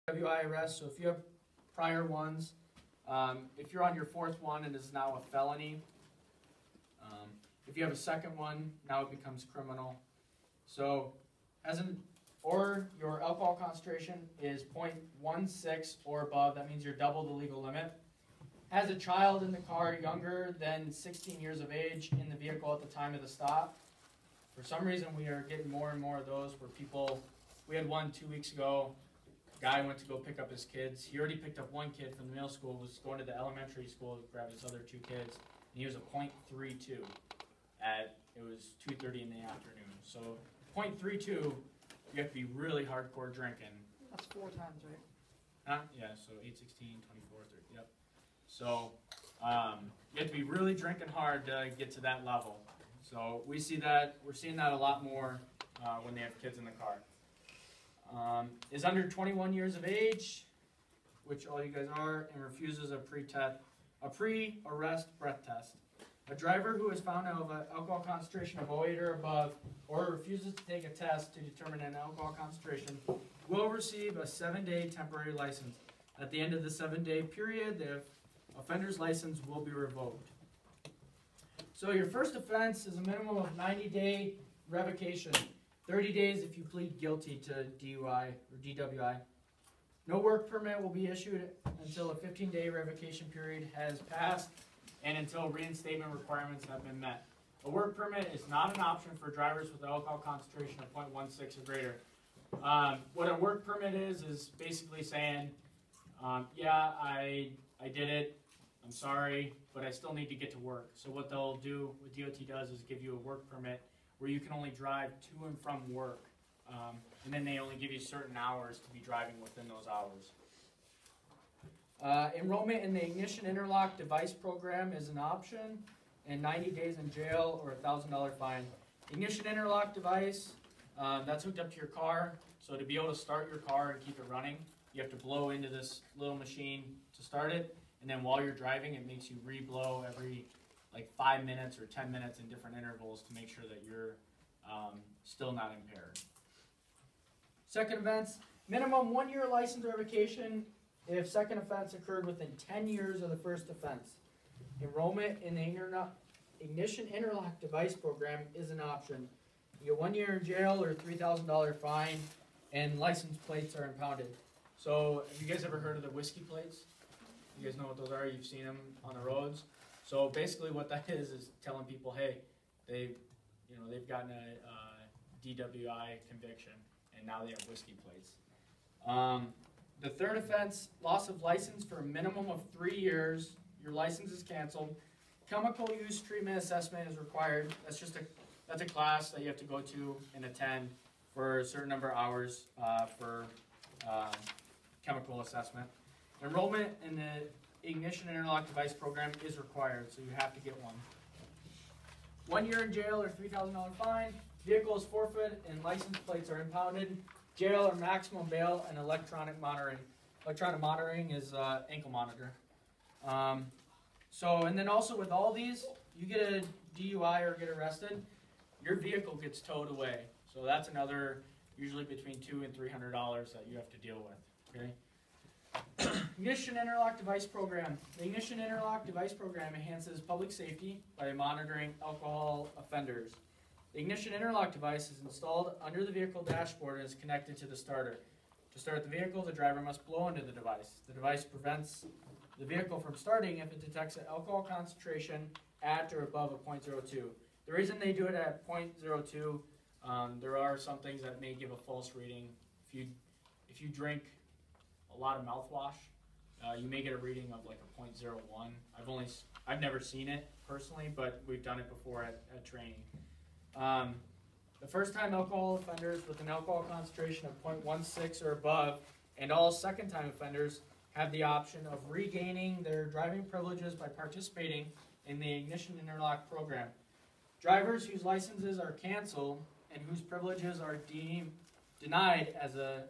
DWI arrest. So if you have prior ones, if you're on your fourth one, it is now a felony. If you have a second one, now it becomes criminal. So, or your alcohol concentration is 0.16 or above. That means you're double the legal limit. Has a child in the car younger than 16 years of age in the vehicle at the time of the stop. For some reason, we are getting more and more of those where people. We had one 2 weeks ago. Guy went to go pick up his kids. He already picked up one kid from the middle school, was going to the elementary school to grab his other two kids, and he was a .32 it was 2:30 in the afternoon. So 0.32, you have to be really hardcore drinking. That's 4 times, right? Yeah, so 8, 16, 24, 30, yep. So you have to be really drinking hard to get to that level. So we're seeing that a lot more when they have kids in the car. Is under 21 years of age, which all you guys are, and refuses a pre-arrest breath test. A driver who is found to have an alcohol concentration of 0.8 or above, or refuses to take a test to determine an alcohol concentration, will receive a 7-day temporary license. At the end of the 7-day period, the offender's license will be revoked. So your first offense is a minimum of 90-day revocation. 30 days if you plead guilty to DUI or DWI. No work permit will be issued until a 15-day revocation period has passed and until reinstatement requirements have been met. A work permit is not an option for drivers with alcohol concentration of 0.16 or greater. What a work permit is basically saying, yeah, I did it, I'm sorry, but I still need to get to work. So what they'll do, what DOT does is give you a work permit where you can only drive to and from work, and then they only give you certain hours to be driving within those hours. Enrollment in the Ignition Interlock Device Program is an option, and 90 days in jail or a $1,000 fine. Ignition Interlock Device, that's hooked up to your car, so to be able to start your car and keep it running, you have to blow into this little machine to start it, and then while you're driving, it makes you re-blow every like 5 minutes or 10 minutes in different intervals to make sure that you're still not impaired. Second offense, minimum 1-year license revocation if second offense occurred within 10 years of the first offense. Enrollment in the Ignition Interlock Device Program is an option. You get 1 year in jail or $3,000 fine, and license plates are impounded. So have you guys ever heard of the whiskey plates? You guys know what those are? You've seen them on the roads. So basically what that is telling people, hey, they've gotten a DWI conviction, and now they have whiskey plates. The third offense, loss of license for a minimum of 3 years. Your license is canceled. Chemical use treatment assessment is required. That's a class that you have to go to and attend for a certain number of hours for chemical assessment. Enrollment in the Ignition Interlock Device Program is required, so you have to get one. 1 year in jail or $3,000 fine. Vehicle is forfeit and license plates are impounded. Jail or maximum bail and electronic monitoring. Electronic monitoring is ankle monitor. And then also with all these, you get a DUI or get arrested, your vehicle gets towed away. So that's another, usually between $200 and $300 that you have to deal with. Okay. Ignition Interlock Device Program. The Ignition Interlock Device Program enhances public safety by monitoring alcohol offenders. The Ignition Interlock device is installed under the vehicle dashboard and is connected to the starter. To start the vehicle, the driver must blow into the device. The device prevents the vehicle from starting if it detects an alcohol concentration at or above a 0.02. The reason they do it at 0.02, there are some things that may give a false reading. If you drink a lot of mouthwash, you may get a reading of like a 0.01. I've never seen it personally, but we've done it before at training. The first-time alcohol offenders with an alcohol concentration of 0.16 or above, and all second-time offenders have the option of regaining their driving privileges by participating in the Ignition Interlock program. Drivers whose licenses are canceled and whose privileges are denied as a...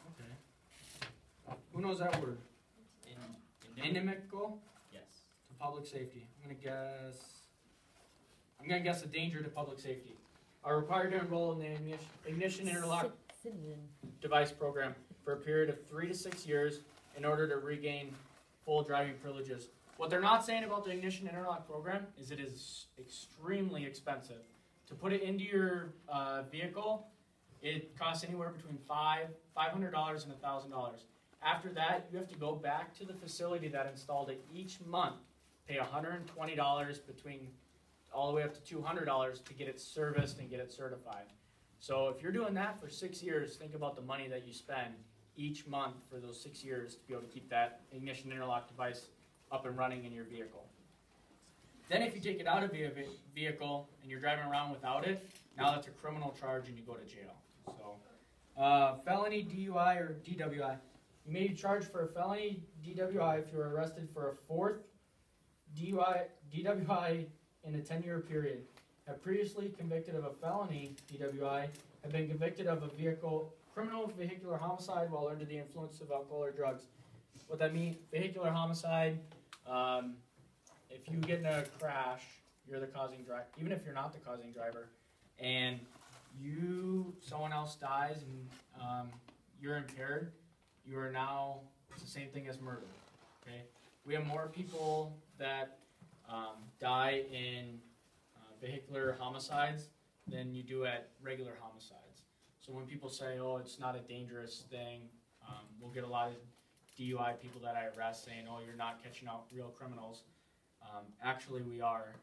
Okay. Who knows that word? Inimical? Yes. To public safety. I'm going to guess a danger to public safety. Are required to enroll in the Ignition Interlock Device Program. for a period of 3 to 6 years in order to regain full driving privileges. What they're not saying about the ignition interlock program is it is extremely expensive. To put it into your vehicle, it costs anywhere between $500 and $1,000. After that, you have to go back to the facility that installed it each month, pay $120 between all the way up to $200 to get it serviced and get it certified. So if you're doing that for 6 years, think about the money that you spend each month for those 6 years to be able to keep that ignition interlock device up and running in your vehicle. Then if you take it out of your vehicle and you're driving around without it, now that's a criminal charge and you go to jail. So, felony DUI or DWI. You may be charged for a felony DWI if you are arrested for a fourth DWI in a 10-year period. Have previously convicted of a felony DWI, have been convicted of a criminal vehicular homicide while under the influence of alcohol or drugs. What that means, vehicular homicide, if you get in a crash, you're the causing driver, even if you're not the causing driver, and someone else dies and you're impaired, you are now, it's the same thing as murder, okay? We have more people that die in vehicular homicides than you do at regular homicides. So when people say, oh, it's not a dangerous thing, we'll get a lot of DUI people that I arrest saying, oh, you're not catching out real criminals. Actually, we are.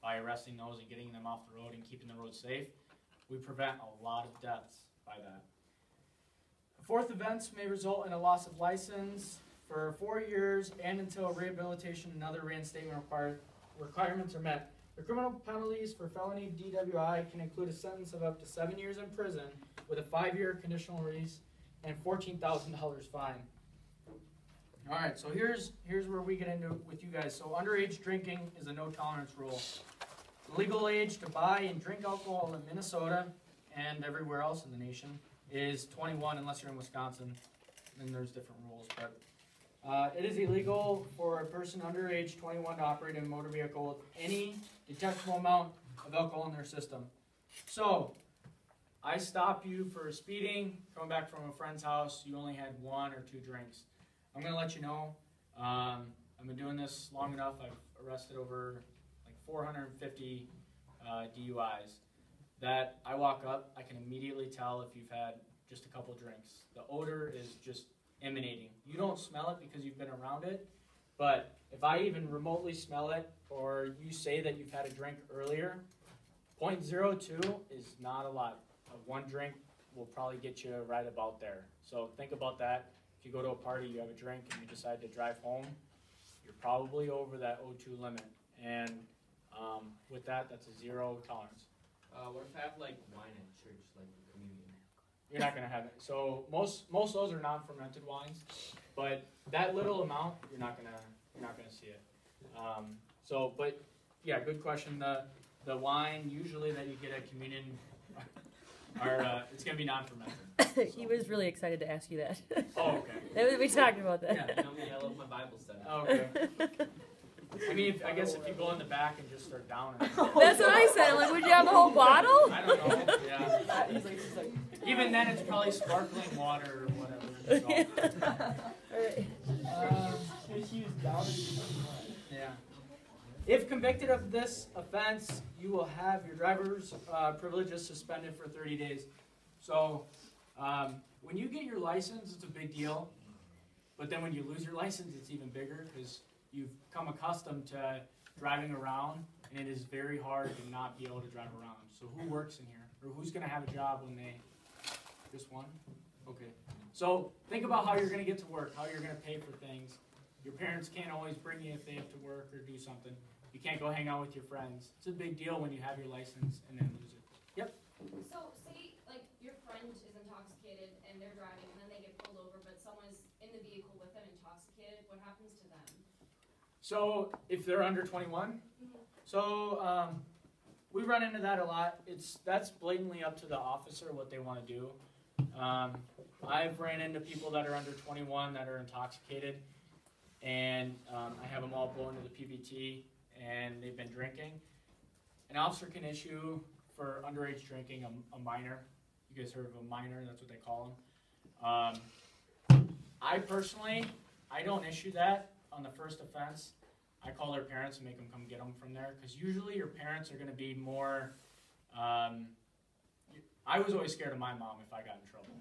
By arresting those and getting them off the road and keeping the road safe, we prevent a lot of deaths by that. Fourth offense may result in a loss of license for 4 years and until rehabilitation and other reinstatement requirements are met. The criminal penalties for felony DWI can include a sentence of up to 7 years in prison with a 5-year conditional release and $14,000 fine. All right, so here's where we get into with you guys. So underage drinking is a no tolerance rule. The legal age to buy and drink alcohol in Minnesota and everywhere else in the nation is 21 unless you're in Wisconsin. Then there's different rules, but it is illegal for a person under age 21 to operate a motor vehicle with any detectable amount of alcohol in their system. So I stop you for speeding, coming back from a friend's house, you only had 1 or 2 drinks. I'm going to let you know, I've been doing this long enough. I've arrested over like 450 DUIs. That I walk up, I can immediately tell if you've had just a couple drinks. The odor is just emanating. You don't smell it because you've been around it, but if I even remotely smell it or you say that you've had a drink earlier, 0.02 is not a lot. 1 drink will probably get you right about there. So think about that. If you go to a party, you have a drink, and you decide to drive home, you're probably over that O2 limit. And with that, that's a 0 tolerance. What if I have like wine at church, like communion? You're not gonna have it. So most of those are non-fermented wines, but that little amount, you're not gonna see it. But yeah, good question. The wine usually that you get at communion it's gonna be non-fermented. So. He was really excited to ask you that. Oh, okay. We talked about that. Yeah, you know me, I love my Bible study. Oh, okay. I mean, I guess if you go in the back and just start downing. That's what I said. Like, would you have the whole bottle? I don't know. Yeah. He's like, even then, it's probably sparkling water or whatever. So. Yeah. If convicted of this offense, you will have your driver's privileges suspended for 30 days. So when you get your license, it's a big deal. But then when you lose your license, it's even bigger because you've come accustomed to driving around, and it is very hard to not be able to drive around. So who works in here? Or who's going to have a job when they... Just one? Okay. So think about how you're going to get to work, how you're going to pay for things. Your parents can't always bring you if they have to work or do something. You can't go hang out with your friends. It's a big deal when you have your license and then lose it. Yep? So say, like, your friend is intoxicated and they're driving and then they get pulled over, but someone's in the vehicle with them intoxicated, what happens to them? So if they're under 21, so we run into that a lot. That's blatantly up to the officer what they want to do. I've ran into people that are under 21 that are intoxicated, and I have them all blown to the PBT, and they've been drinking. An officer can issue for underage drinking a minor. You guys heard of a minor? That's what they call I personally, I don't issue that on the first offense. I call their parents and make them come get them from there, because usually your parents are going to be more. I was always scared of my mom if I got in trouble,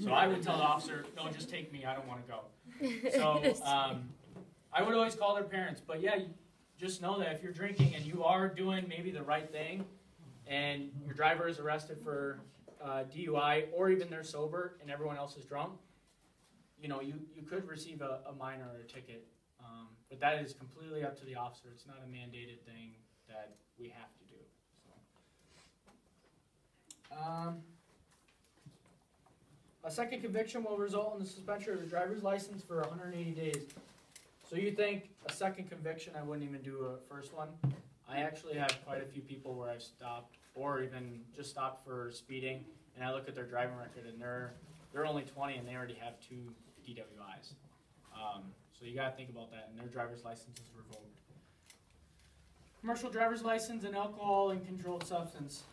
so I would tell the officer, "No, just take me. I don't want to go." So I would always call their parents. But yeah, just know that if you're drinking and you are doing maybe the right thing, and your driver is arrested for DUI, or even they're sober and everyone else is drunk, you know, you could receive a minor or a ticket. But that is completely up to the officer. It's not a mandated thing that we have to do. So. A second conviction will result in the suspension of your driver's license for 180 days. So you think a second conviction, I wouldn't even do a first one. I actually have quite a few people where I've stopped, or even just stopped for speeding, and I look at their driving record, and they're only 20 and they already have 2 DWIs. So you got to think about that, and their driver's license is revoked. Commercial driver's license and alcohol and controlled substance.